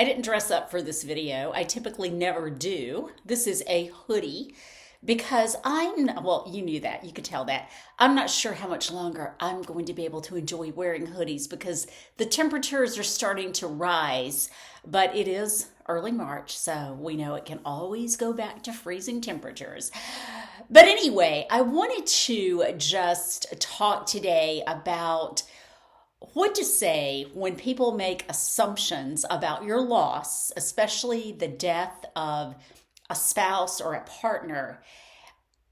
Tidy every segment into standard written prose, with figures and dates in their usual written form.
I didn't dress up for this video. I typically never do. This is a hoodie because well, you knew that. You could tell that. I'm not sure how much longer I'm going to be able to enjoy wearing hoodies because the temperatures are starting to rise, but it is early March, so we know it can always go back to freezing temperatures. But anyway, I wanted to just talk today about what to say when people make assumptions about your loss, especially the death of a spouse or a partner,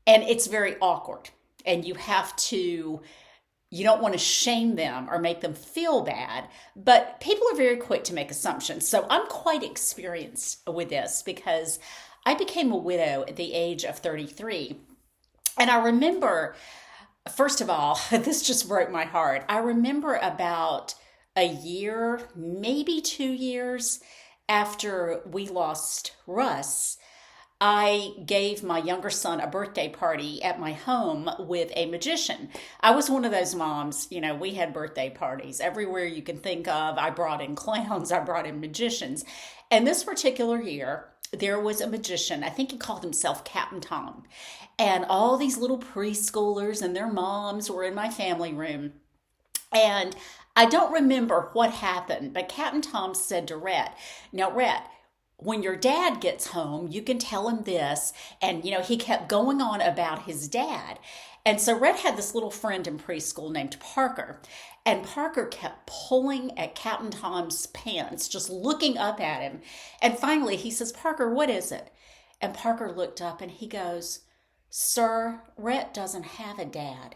and it's very awkward. And you don't want to shame them or make them feel bad, but people are very quick to make assumptions. So I'm quite experienced with this because I became a widow at the age of 33. And I remember, first of all, this just broke my heart. I remember about a year, maybe 2 years after we lost Russ, I gave my younger son a birthday party at my home with a magician. I was one of those moms, we had birthday parties everywhere you can think of. I brought in clowns, I brought in magicians. And this particular year, there was a magician, I think he called himself Captain Tom. And all these little preschoolers and their moms were in my family room. And I don't remember what happened, but Captain Tom said to Rhett, "Now, Rhett, when your dad gets home, you can tell him this." And, he kept going on about his dad. And so Rhett had this little friend in preschool named Parker. And Parker kept pulling at Captain Tom's pants, just looking up at him. And finally he says, "Parker, what is it?" And Parker looked up and he goes, "Sir, Rhett doesn't have a dad."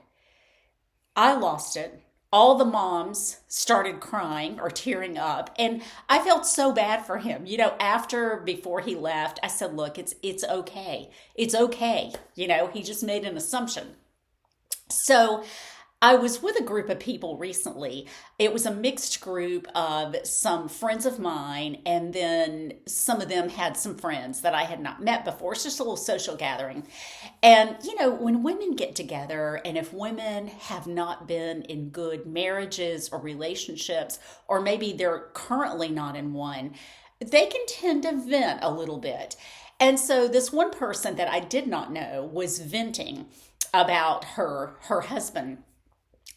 I lost it. All the moms started crying or tearing up, and I felt so bad for him. Before he left, I said, "Look, it's okay. It's okay." He just made an assumption. So I was with a group of people recently. It was a mixed group of some friends of mine, and then some of them had some friends that I had not met before. It's just a little social gathering. And, when women get together, and if women have not been in good marriages or relationships, or maybe they're currently not in one, they can tend to vent a little bit. And so this one person that I did not know was venting about her husband.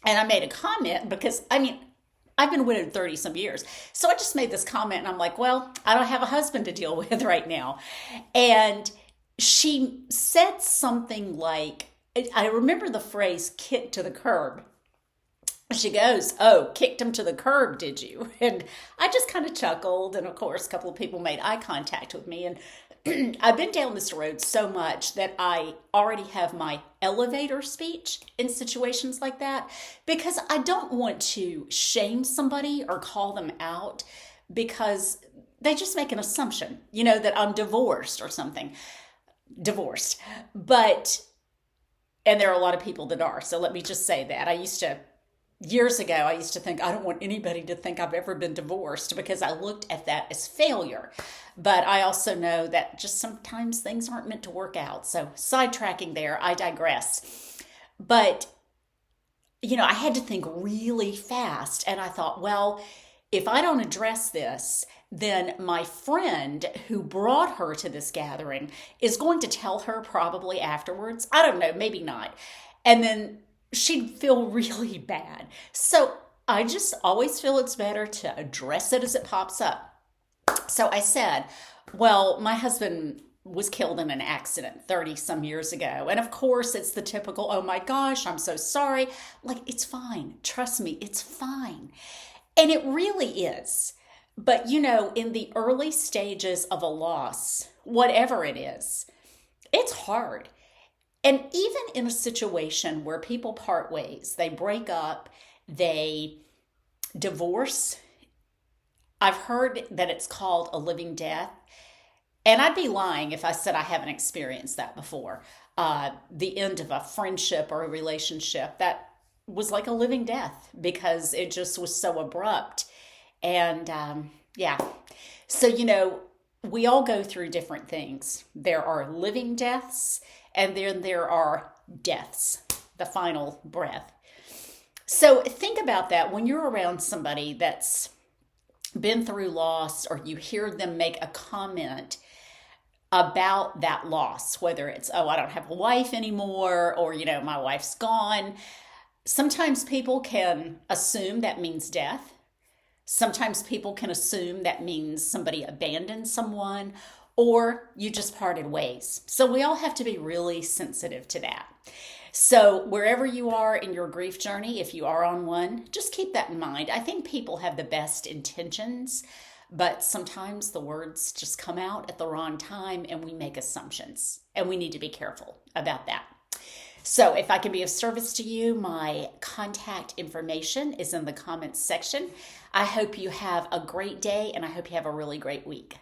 And I made a comment because, I've been widowed 30 some years. So I just made this comment and I'm like, well, I don't have a husband to deal with right now. And she said something like, I remember the phrase "kick to the curb." She goes, "Oh, kicked him to the curb, did you?" And I just kind of chuckled. And of course, a couple of people made eye contact with me. And I've been down this road so much that I already have my elevator speech in situations like that because I don't want to shame somebody or call them out because they just make an assumption, that I'm divorced or something. Divorced. And there are a lot of people that are. So let me just say that. Years ago, I used to think, I don't want anybody to think I've ever been divorced because I looked at that as failure. But I also know that just sometimes things aren't meant to work out. So sidetracking there, I digress. But, I had to think really fast. And I thought, well, if I don't address this, then my friend who brought her to this gathering is going to tell her probably afterwards. I don't know, maybe not. And then she'd feel really bad. So I just always feel it's better to address it as it pops up. So I said, well, my husband was killed in an accident 30 some years ago. And of course, it's the typical, "Oh my gosh, I'm so sorry." Like, it's fine. Trust me, it's fine. And it really is. But, in the early stages of a loss, whatever it is, it's hard. And even in a situation where people part ways, they break up, they divorce, I've heard that it's called a living death. And I'd be lying if I said I haven't experienced that before. The end of a friendship or a relationship that was like a living death because it just was so abrupt. And yeah, so, we all go through different things. There are living deaths, and then there are deaths, the final breath. So think about that when you're around somebody that's been through loss, or you hear them make a comment about that loss, whether it's, oh, I don't have a wife anymore, or, my wife's gone. Sometimes people can assume that means death. Sometimes people can assume that means somebody abandoned someone, or you just parted ways. So we all have to be really sensitive to that. So wherever you are in your grief journey, if you are on one, just keep that in mind. I think people have the best intentions, but sometimes the words just come out at the wrong time and we make assumptions, and we need to be careful about that. So if I can be of service to you, my contact information is in the comments section. I hope you have a great day, and I hope you have a really great week.